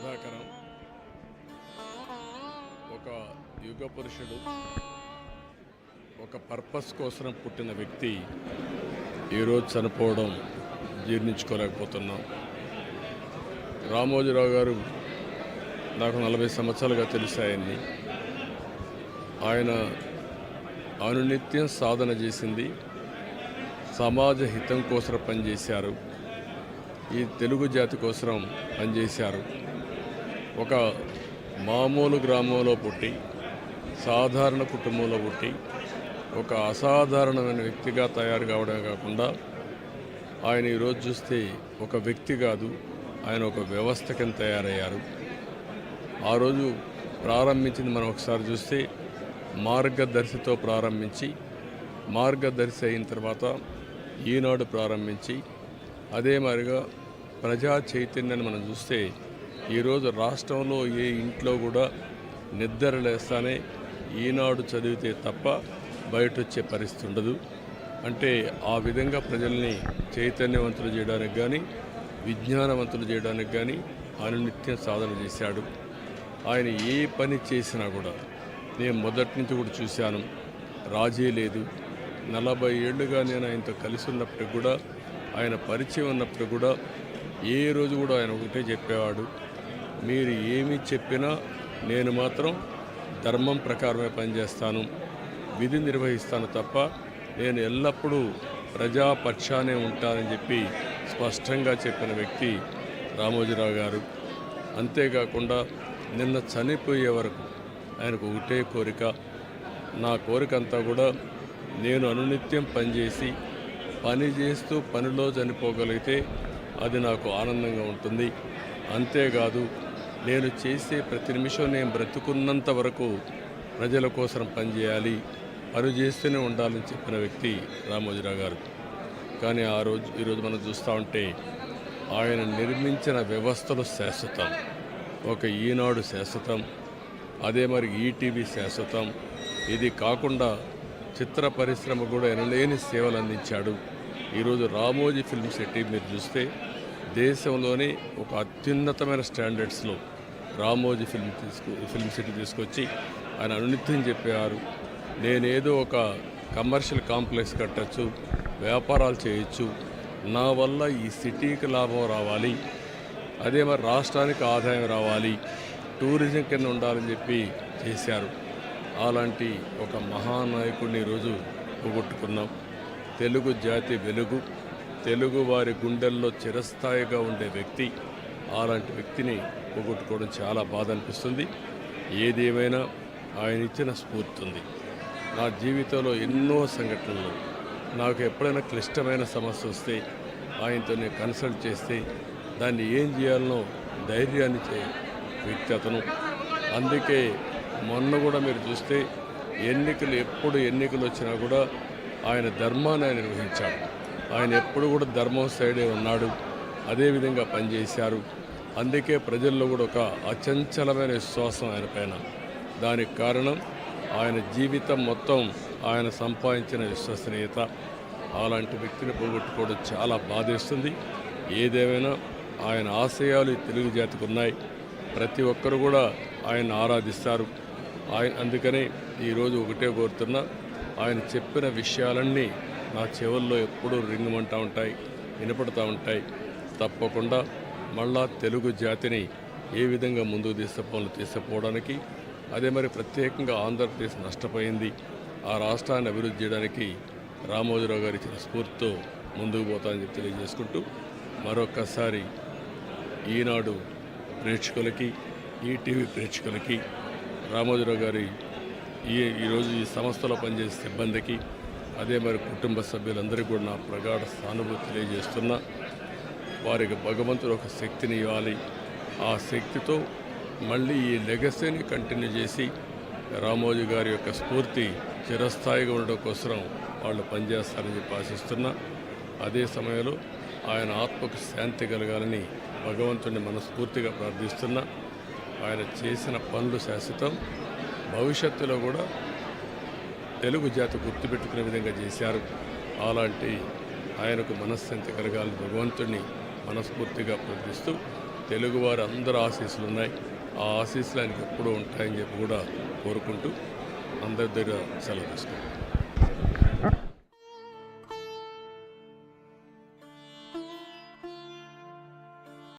బాధాకరం. ఒక యుగ పురుషుడు, ఒక పర్పస్ కోసం పుట్టిన వ్యక్తి ఈరోజు చనిపోవడం జీర్ణించుకోలేకపోతున్నాం. రామోజీరావు గారు నాకు 40 సంవత్సరాలుగా తెలిసాయని. ఆయన అనునిత్యం సాధన చేసింది సమాజ హితం కోసం పనిచేశారు. ఈ తెలుగు జాతి కోసం పనిచేశారు. ఒక మామూలు గ్రామంలో పుట్టి, సాధారణ కుటుంబంలో పుట్టి, ఒక అసాధారణమైన వ్యక్తిగా తయారు కావడమే కాకుండా ఆయన ఈరోజు చూస్తే ఒక వ్యక్తి కాదు, ఆయన ఒక వ్యవస్థ కింద తయారయ్యారు. ఆ రోజు ప్రారంభించింది మనం ఒకసారి చూస్తే మార్గదర్శితో ప్రారంభించి, మార్గదర్శి అయిన తర్వాత ఈనాడు ప్రారంభించి, అదే మాదిరిగా ప్రజా చైతన్యాన్ని మనం చూస్తే ఈరోజు రాష్ట్రంలో ఏ ఇంట్లో కూడా నిద్ర లేస్తానే ఈనాడు చదివితే తప్ప బయట వచ్చే పరిస్థితి ఉండదు. అంటే ఆ విధంగా ప్రజల్ని చైతన్యవంతులు చేయడానికి కానీ, విజ్ఞానవంతులు చేయడానికి కానీ అనునిత్యం సాధన చేశాడు. ఆయన ఏ పని చేసినా కూడా నేను మొదటి నుంచి కూడా చూశాను, రాజీ లేదు. 40 ఏళ్ళుగా నేను ఆయనతో కలిసి ఉన్నప్పటికి కూడా, ఆయన పరిచయం ఉన్నప్పుడు కూడా ఏ రోజు కూడా ఆయన ఒకటే చెప్పేవాడు, మీరు ఏమి చెప్పినా నేను మాత్రం ధర్మం ప్రకారమే పనిచేస్తాను, విధి నిర్వహిస్తాను తప్ప నేను ఎల్లప్పుడూ ప్రజాపక్షానే ఉంటానని చెప్పి స్పష్టంగా చెప్పిన వ్యక్తి రామోజీరావు గారు. అంతేకాకుండా నిన్న చనిపోయే వరకు ఆయనకు ఒకటే కోరిక, నా కోరిక అంతా కూడా నేను అనునిత్యం పనిచేసి పని చేస్తూ పనిలో చనిపోగలిగితే అది నాకు ఆనందంగా ఉంటుంది. అంతేకాదు, నేను చేసే ప్రతి నిమిషం నేను బ్రతుకున్నంత వరకు ప్రజల కోసం పనిచేయాలి, పని చేస్తూనే ఉండాలని చెప్పిన వ్యక్తి రామోజీరావు గారు. కానీ ఈరోజు మనం చూస్తూ ఉంటే ఆయన నిర్మించిన వ్యవస్థలు శాశ్వతం. ఒక ఈనాడు శాశ్వతం, అదే మరి ఈటీవీ శాశ్వతం. ఇది కాకుండా చిత్ర పరిశ్రమ కూడా ఎనలేని సేవలు అందించాడు. ఈరోజు రామోజీ ఫిల్మ్ సిటీ మీరు చూస్తే దేశంలోనే ఒక అత్యున్నతమైన స్టాండర్డ్స్లో రామోజీ ఫిల్మ్ సిటీ తీసుకొచ్చి ఆయన అనునిత్యం చెప్పేవారు, నేనేదో ఒక కమర్షియల్ కాంప్లెక్స్ కట్టచ్చు, వ్యాపారాలు చేయొచ్చు, నా వల్ల ఈ సిటీకి లాభం రావాలి, అదే మరి రాష్ట్రానికి ఆదాయం రావాలి, టూరిజం కింద ఉండాలని చెప్పి చేశారు. అలాంటి ఒక మహానాయకుడిని ఈరోజు పోగొట్టుకున్నాం. తెలుగు జాతి వెలుగు, తెలుగు వారి గుండెల్లో చిరస్థాయిగా ఉండే వ్యక్తి, అలాంటి వ్యక్తిని పోగొట్టుకోవడం చాలా బాధ అనిపిస్తుంది. ఏదేమైనా ఆయన ఇచ్చిన స్ఫూర్తి ఉంది. నా జీవితంలో ఎన్నో సంఘటనలు, నాకు ఎప్పుడైనా క్లిష్టమైన సమస్య వస్తే ఆయనతో నేను కన్సల్ట్ చేస్తే దాన్ని ఏం చేయాలనో ధైర్యాన్ని ఇచ్చే వ్యక్తి అతను. అందుకే మొన్న కూడా మీరు చూస్తే ఎప్పుడు ఎన్నికలు వచ్చినా కూడా ఆయన ధర్మాన్ని ఆయన నిర్వహించాడు. ఆయన ఎప్పుడు కూడా ధర్మం సైడే ఉన్నాడు, అదేవిధంగా పనిచేశారు. అందుకే ప్రజల్లో కూడా ఒక అచంచలమైన విశ్వాసం ఆయన పైన. దానికి కారణం ఆయన జీవితం మొత్తం ఆయన సంపాదించిన విశ్వసనీయత. అలాంటి వ్యక్తిని పోగొట్టుకోవడం చాలా బాధేస్తుంది. ఏదేమైనా ఆయన ఆశయాలు తెలుగు జాతికి ఉన్నాయి. ప్రతి ఒక్కరు కూడా ఆయన ఆరాధిస్తారు. అందుకనే ఈరోజు ఒకటే కోరుతున్నా, ఆయన చెప్పిన విషయాలన్నీ నా చెవుల్లో ఎప్పుడూ రింగమంటూ ఉంటాయి, వినపడుతూ ఉంటాయి. తప్పకుండా మళ్ళా తెలుగు జాతిని ఏ విధంగా ముందుకు తీసుకుపోవడానికి, అదే మరి ప్రత్యేకంగా ఆంధ్రప్రదేశ్ నష్టపోయింది, ఆ రాష్ట్రాన్ని అభివృద్ధి చేయడానికి రామోజీరావు గారు ఇచ్చిన స్ఫూర్తితో ముందుకు పోతానని చెప్పి తెలియజేసుకుంటూ, మరొక్కసారి ఈనాడు ప్రేక్షకులకి, ఈటీవీ ప్రేక్షకులకి, రామోజీరావు గారి ఈరోజు ఈ సంస్థలో పనిచేసే సిబ్బందికి, అదే మరి కుటుంబ సభ్యులందరికీ కూడా నా ప్రగాఢ సానుభూతి తెలియజేస్తున్నా. వారికి భగవంతుడు ఒక శక్తిని ఇవ్వాలి. ఆ శక్తితో మళ్ళీ ఈ లెగసీని కంటిన్యూ చేసి రామోజీ గారి యొక్క స్ఫూర్తి చిరస్థాయిగా ఉండడం కోసం వాళ్ళు పనిచేస్తారని చెప్పి ఆశిస్తున్నా. అదే సమయంలో ఆయన ఆత్మకు శాంతి కలగాలని భగవంతుడిని మనస్ఫూర్తిగా ప్రార్థిస్తున్నా. ఆయన చేసిన పనులు శాశ్వతం. భవిష్యత్తులో కూడా తెలుగు జాతి గుర్తుపెట్టుకునే విధంగా చేశారు. అలాంటి ఆయనకు మనశ్శాంతి కలగాలని భగవంతుడిని మనస్ఫూర్తిగా ప్రార్థిస్తూ తెలుగువారి అందరి ఆశీస్సులు ఉన్నాయి. ఆ ఆశీస్సులు ఆయనకి ఎప్పుడూ ఉంటాయని చెప్పి కూడా కోరుకుంటూ అందరి దగ్గర సెలవు తీసుకుంటాం.